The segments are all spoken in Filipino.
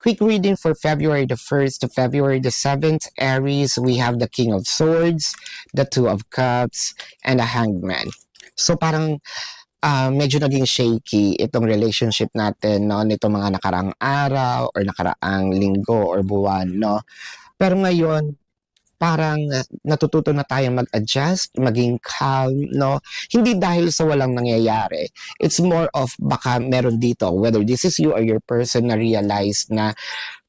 Quick reading for February the 1st to February the 7th. Aries, we have the King of Swords, the Two of Cups, and the Hanged Man. So parang medyo naging shaky itong relationship natin, no, nito mga nakaraang araw or nakaraang linggo or buwan, no. Pero ngayon, parang natututo na tayong mag-adjust, maging calm, no? Hindi dahil sa walang nangyayari. It's more of baka meron dito, whether this is you or your person na realize na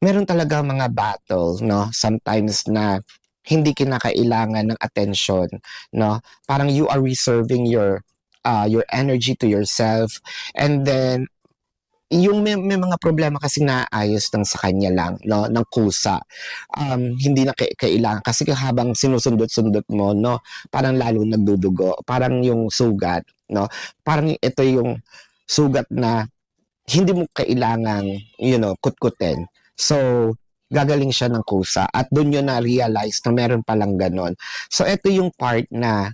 meron talaga mga battle, no? Sometimes na hindi kinakailangan ng attention, no? Parang you are reserving your energy to yourself, and then yung may mga problema kasi naayos lang sa kanya lang, no, ng kusa. Hindi na kailangan kasi habang sinusundot-sundot mo, no, parang lalo nagdudugo. Parang yung sugat, no, parang ito yung sugat na hindi mo kailangang, kutkutin. So, gagaling siya ng kusa at doon yun na-realize na meron palang ganon. So, ito yung part na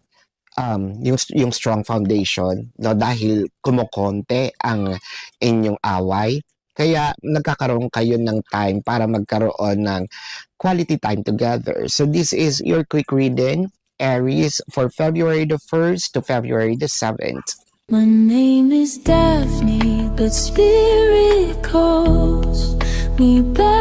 yung strong foundation, no, dahil kumukonte ang inyong away, kaya nagkakaroon kayo ng time para magkaroon ng quality time together. So this is your quick reading, Aries, for February the 1st to February the 7th. My name is Daphne, but spirit calls me back.